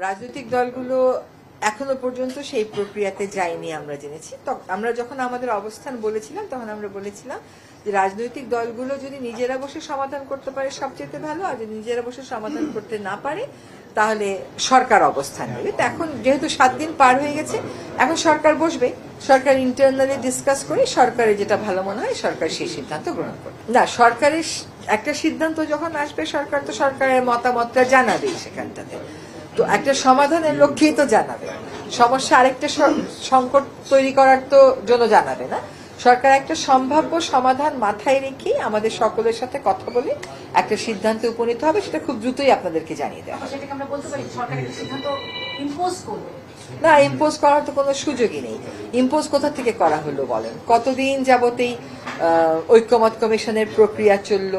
রাজনৈতিক দলগুলো এখনো পর্যন্ত সেই প্রক্রিয়াতে যায়নি আমরা জেনেছি। আমরা যখন আমাদের অবস্থান বলেছিলাম তখন আমরা বলেছিলাম যে রাজনৈতিক দলগুলো যদি নিজেরা বসে সমাধান করতে পারে সবচেয়ে ভালো, আর যদি নিজেরা বসে সমাধান করতে না পারে তাহলে সরকার অবস্থান নেবে। তো এখন যেহেতু 7 দিন পার হয়ে গেছে, এখন সরকার বসবে, সরকার ইন্টারনালি ডিসকাস করে সরকারের যেটা ভালো মনে হয় সরকার সেই সিদ্ধান্ত গ্রহণ করবে। না, সরকারের একটা সিদ্ধান্ত যখন আসবে সরকার তো সরকারের মতামতটা জানাবেই সেখানটাতে, তো একটা সমাধানের লক্ষ্যেই তো জানাবে। সমস্যা আরেকটা সংকট তৈরি করার তো জন্য জানাবে না। সরকার একটা সম্ভাব্য সমাধান মাথায় রেখে আমাদের সকলের সাথে কথা বলে একটা সিদ্ধান্তে উপনীত হবে, সেটা খুব দ্রুতই আপনাদেরকে জানিয়ে দেওয়া হবে। না, ইম্পোজ করার তো কোনো সুযোগই নেই। ইম্পোজ কোথা থেকে করা হলো বলেন? কতদিন যাবতেই ঐক্যমত কমিশনের প্রক্রিয়া চললো,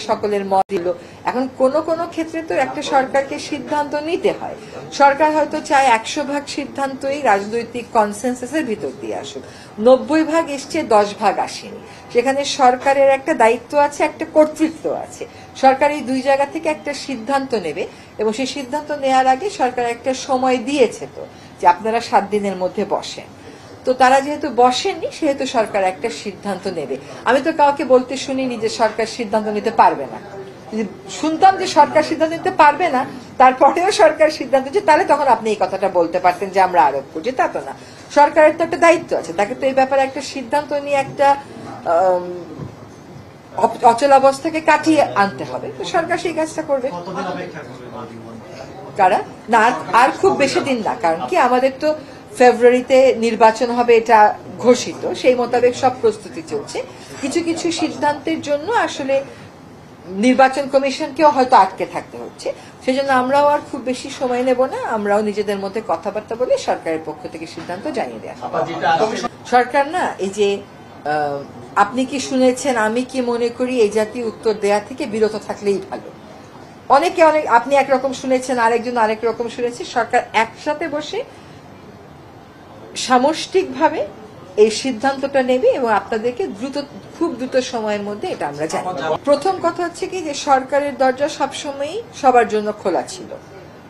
সকলের মত দিল। এখন কোন কোন ক্ষেত্রে তো একটা সরকারকে সিদ্ধান্ত নিতে হয়। সরকার হয়তো চায় 100% সিদ্ধান্তই রাজনৈতিক কনসেনসাসের ভিতর দিয়ে আসুক, 90% এসছে, 10% আসেনি। সেখানে সরকারের একটা দায়িত্ব আছে, একটা কর্তৃত্ব আছে। সরকার এই দুই জায়গা থেকে একটা সিদ্ধান্ত নেবে, এবং সেই সিদ্ধান্ত নেওয়ার আগে সরকার একটা সময় দিয়েছে তো যে আপনারা 7 দিনের মধ্যে বসেন। তো তারা যেহেতু বসেননি সেহেতু সরকার একটা সিদ্ধান্ত নেবে। আমি তো কাউকে বলতে শুনিনি যে সরকার সিদ্ধান্ত নিতে পারবে না। যদি শুনতাম যে সরকার সিদ্ধান্ত নিতে পারবে না, তারপরেও সরকার সিদ্ধান্ত, যে তাহলে তখন আপনি এই কথাটা বলতে পারতেন যে আমরা আরোপ করছি। তা তো না, সরকারের তো একটা দায়িত্ব আছে, তাকে তো এই ব্যাপারে একটা সিদ্ধান্ত নিয়ে একটা অচল অবস্থাকে কাটিয়ে আনতে হবে। তো সরকার সেই কাজটা করবে। কারা না, আর খুব বেশি দিন না, কারণ কি আমাদের তো ফেব্রুয়ারিতে নির্বাচন হবে, এটা ঘোষিত, সেই মোতাবেক সব প্রস্তুতি চলছে। কিছু কিছু সিদ্ধান্তের জন্য আসলে নির্বাচন কমিশনকেও হয়তো আটকে থাকতে হচ্ছে, সেজন্য আমরাও আর খুব বেশি সময় নেব না। আমরাও নিজেদের মধ্যে কথাবার্তা বলে সরকারের পক্ষ থেকে সিদ্ধান্ত জানিয়ে দেওয়া হবে। সরকার না, এই যে আপনি কি শুনেছেন, আমি কি মনে করি, এই জাতীয় উত্তর দেয়া থেকে বিরত থাকলেই ভালো। আপনি একরকম শুনেছেন, আরেকজন আরেক রকম শুনেছে। সরকার একসাথে বসে সামষ্টিকভাবে এই সিদ্ধান্তটা নেবে এবং আপনাদেরকে খুব দ্রুত সময়ের মধ্যে এটা আমরা জানি। প্রথম কথা হচ্ছে কি, যে সরকারের দরজা সবসময়ই সবার জন্য খোলা ছিল।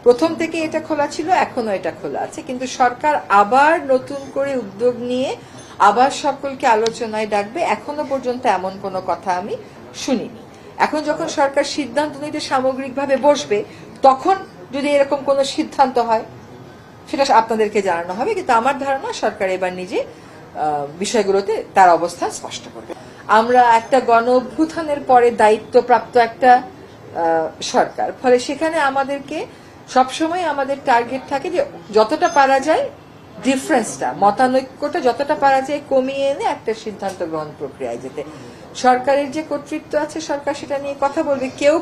প্রথম থেকে এটা খোলা ছিল, এখনো এটা খোলা আছে, কিন্তু সরকার আবার নতুন করে উদ্যোগ নিয়ে আবার সকলকে আলোচনায় ডাকবে, এখনো পর্যন্ত এমন কোনো কথা আমি শুনিনি। এখন যখন সরকার সিদ্ধান্ত নিতে সামগ্রিকভাবে বসবে, তখন যদি এরকম কোনো সিদ্ধান্ত হয় সেটা আপনাদেরকে জানানো হবে। কিন্তু আমার ধারণা সরকার এবার নিজে বিষয়গুলোতে তার অবস্থান স্পষ্ট করবে। আমরা একটা গণ অভ্যুত্থানের পরে দায়িত্বপ্রাপ্ত একটা সরকার, ফলে সেখানে আমাদেরকে সবসময় আমাদের টার্গেট থাকে যে যতটা পারা যায় ডিফারেন্সটা, মতানৈক্যটা যতটা পারা যায় কমিয়ে এনে একটা সিদ্ধান্ত গ্রহণ প্রক্রিয়ায় যেতে। সরকারের যে কর্তৃত্ব আছে, সরকার সেটা নিয়ে কথা বলবে। কেউ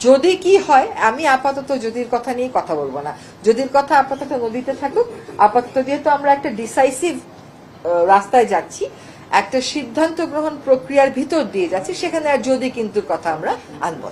যদি কি হয়, আমি আপাতত যদির কথা নিয়ে কথা বলবো না। যদির কথা আপাতত নদীতে থাকুক। আপাতত যেহেতু আমরা একটা ডিসাইসিভ রাস্তায় যাচ্ছি, একটা সিদ্ধান্ত গ্রহণ প্রক্রিয়ার ভিতর দিয়ে যাচ্ছি, সেখানে আর যদি কিন্তু কথা আমরা আনবো না।